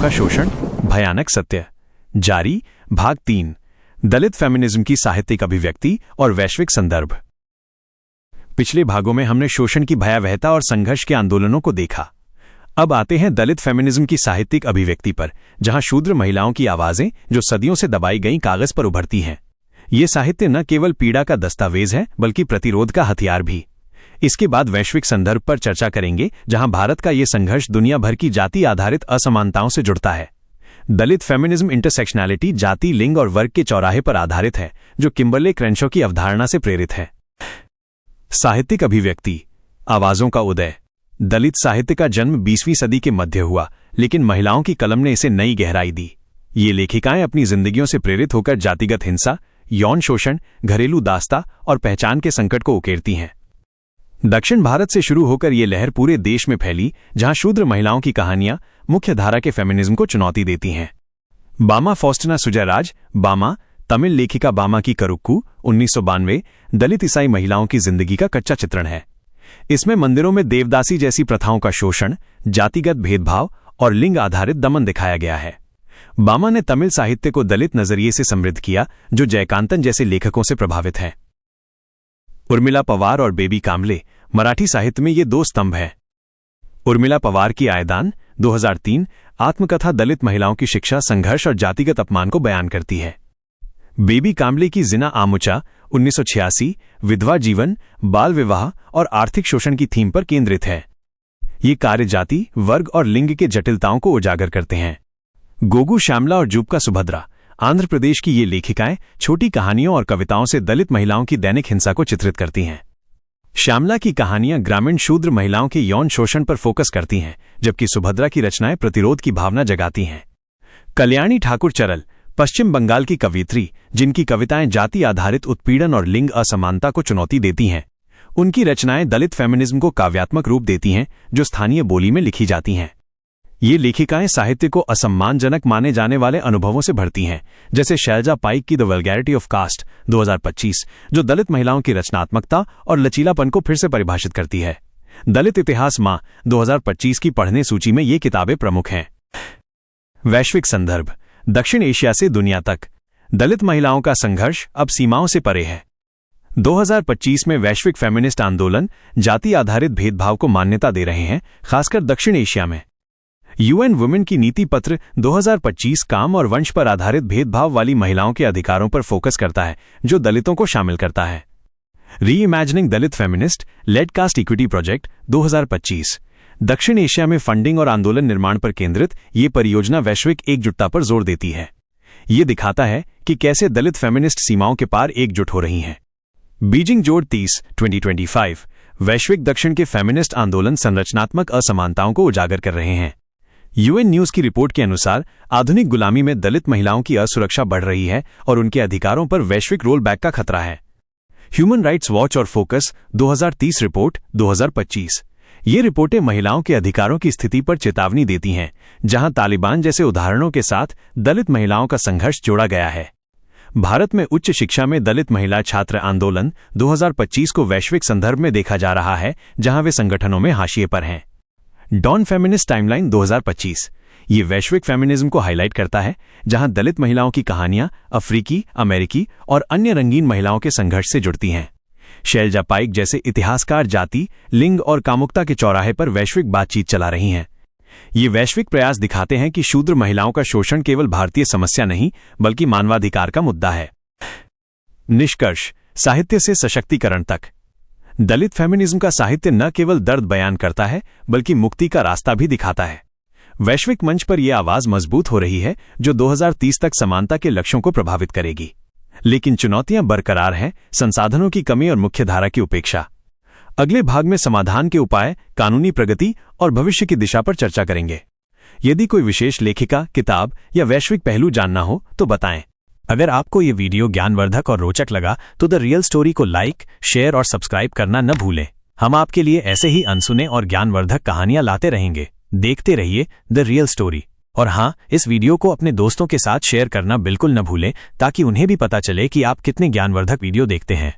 का शोषण, भयानक सत्य। जारी, भाग 3, दलित फेमिनिज्म की साहित्यिक अभिव्यक्ति और वैश्विक संदर्भ। पिछले भागों में हमने शोषण की भयावहता और संघर्ष के आंदोलनों को देखा। अब आते हैं दलित फेमिनिज्म की साहित्यिक अभिव्यक्ति पर, जहां शूद्र महिलाओं की आवाजें जो सदियों से दबाई गईं कागज पर उभरती हैं। ये साहित्य न केवल पीड़ा का दस्तावेज है बल्कि प्रतिरोध का हथियार भी। इसके बाद वैश्विक संदर्भ पर चर्चा करेंगे, जहां भारत का ये संघर्ष दुनिया भर की जाति आधारित असमानताओं से जुड़ता है। दलित फेमिनिज्म इंटरसेक्शनैलिटी जाति, लिंग और वर्ग के चौराहे पर आधारित है, जो किम्बरले क्रेंशो की अवधारणा से प्रेरित है। साहित्यिक अभिव्यक्ति, आवाजों का उदय। दलित साहित्य का जन्म 20वीं सदी के मध्य हुआ, लेकिन महिलाओं की कलम ने इसे नई गहराई दी। ये लेखिकाएं अपनी जिंदगियों से प्रेरित होकर जातिगत हिंसा, यौन शोषण, घरेलू दास्ता और पहचान के संकट को उकेरती हैं। दक्षिण भारत से शुरू होकर ये लहर पूरे देश में फैली, जहां शूद्र महिलाओं की कहानियां मुख्य धारा के फेमिनिज्म को चुनौती देती हैं। बामा फॉस्टिना सुजयराज, बामा, तमिल लेखिका बामा की करुक्कू 1992 दलित ईसाई महिलाओं की जिंदगी का कच्चा चित्रण है। इसमें मंदिरों में देवदासी जैसी प्रथाओं का शोषण, जातिगत भेदभाव और लिंग आधारित दमन दिखाया गया है। बामा ने तमिल साहित्य को दलित नजरिए से समृद्ध किया, जो जयकांतन जैसे लेखकों से प्रभावित हैं। उर्मिला पवार और बेबी कामले, मराठी साहित्य में ये दो स्तंभ हैं। उर्मिला पवार की आयदान 2003 आत्मकथा दलित महिलाओं की शिक्षा, संघर्ष और जातिगत अपमान को बयान करती है। बेबी कामले की जिना आमुचा 1986 विधवा जीवन, बाल विवाह और आर्थिक शोषण की थीम पर केंद्रित है। ये कार्य जाति, वर्ग और लिंग के जटिलताओं को उजागर करते हैं। गोगू श्यामला और जूबका सुभद्रा, आंध्र प्रदेश की ये लेखिकाएं छोटी कहानियों और कविताओं से दलित महिलाओं की दैनिक हिंसा को चित्रित करती हैं। श्यामला की कहानियां ग्रामीण शूद्र महिलाओं के यौन शोषण पर फोकस करती हैं, जबकि सुभद्रा की रचनाएं प्रतिरोध की भावना जगाती हैं। कल्याणी ठाकुर चरल, पश्चिम बंगाल की कवयित्री, जिनकी कविताएं जाति आधारित उत्पीड़न और लिंग असमानता को चुनौती देती हैं। उनकी रचनाएं दलित फेमिनिज्म को काव्यात्मक रूप देती हैं, जो स्थानीय बोली में लिखी जाती हैं। ये लेखिकाएं साहित्य को असम्मानजनक माने जाने वाले अनुभवों से भरती हैं, जैसे शैलजा पाइक की द वल्गैरिटी ऑफ कास्ट 2025, जो दलित महिलाओं की रचनात्मकता और लचीलापन को फिर से परिभाषित करती है। दलित इतिहास माँ 2025 की पढ़ने सूची में ये किताबें प्रमुख हैं। वैश्विक संदर्भ, दक्षिण एशिया से दुनिया तक दलित महिलाओं का संघर्ष अब सीमाओं से परे है। 2025 में वैश्विक फेमिनिस्ट आंदोलन जाति आधारित भेदभाव को मान्यता दे रहे हैं, खासकर दक्षिण एशिया में। यूएन वुमेन की नीति पत्र 2025 काम और वंश पर आधारित भेदभाव वाली महिलाओं के अधिकारों पर फोकस करता है, जो दलितों को शामिल करता है। Reimagining Dalit feminist led caste equity project 2025 दक्षिण एशिया में फंडिंग और आंदोलन निर्माण पर केंद्रित ये परियोजना वैश्विक एकजुटता पर जोर देती है। ये दिखाता है कि कैसे दलित फेमिनिस्ट सीमाओं के पार एकजुट हो रही हैं। बीजिंग जोड़ 30 2025 वैश्विक दक्षिण के फेमिनिस्ट आंदोलन संरचनात्मक असमानताओं को उजागर कर रहे हैं। यूएन न्यूज की रिपोर्ट के अनुसार आधुनिक गुलामी में दलित महिलाओं की असुरक्षा बढ़ रही है और उनके अधिकारों पर वैश्विक रोल बैक का खतरा है। ह्यूमन राइट्स वॉच और फोकस 2030 रिपोर्ट 2025 ये रिपोर्टें महिलाओं के अधिकारों की स्थिति पर चेतावनी देती हैं, जहां तालिबान जैसे उदाहरणों के साथ दलित महिलाओं का संघर्ष जोड़ा गया है। भारत में उच्च शिक्षा में दलित महिला छात्र आंदोलन 2025 को वैश्विक संदर्भ में देखा जा रहा है, जहां वे संगठनों में हाशिए पर हैं। डॉन फेमिनिस्ट टाइमलाइन 2025 ये वैश्विक फेमिनिज्म को हाईलाइट करता है, जहां दलित महिलाओं की कहानियां अफ्रीकी, अमेरिकी और अन्य रंगीन महिलाओं के संघर्ष से जुड़ती हैं। शैलजा पाइक जैसे इतिहासकार जाति, लिंग और कामुकता के चौराहे पर वैश्विक बातचीत चला रही हैं। ये वैश्विक प्रयास दिखाते हैं कि शूद्र महिलाओं का शोषण केवल भारतीय समस्या नहीं, बल्कि मानवाधिकार का मुद्दा है। निष्कर्ष, साहित्य से सशक्तिकरण तक दलित फेमिनिज्म का साहित्य न केवल दर्द बयान करता है, बल्कि मुक्ति का रास्ता भी दिखाता है। वैश्विक मंच पर यह आवाज मजबूत हो रही है, जो 2030 तक समानता के लक्ष्यों को प्रभावित करेगी। लेकिन चुनौतियां बरकरार हैं, संसाधनों की कमी और मुख्यधारा की उपेक्षा। अगले भाग में समाधान के उपाय, कानूनी प्रगति और भविष्य की दिशा पर चर्चा करेंगे। यदि कोई विशेष लेखिका, किताब या वैश्विक पहलू जानना हो तो बताएं। अगर आपको ये वीडियो ज्ञानवर्धक और रोचक लगा तो द रियल स्टोरी को लाइक, शेयर और सब्सक्राइब करना न भूलें। हम आपके लिए ऐसे ही अनसुने और ज्ञानवर्धक कहानियां लाते रहेंगे। देखते रहिए द रियल स्टोरी। और हाँ, इस वीडियो को अपने दोस्तों के साथ शेयर करना बिल्कुल न भूलें, ताकि उन्हें भी पता चले कि आप कितने ज्ञानवर्धक वीडियो देखते हैं।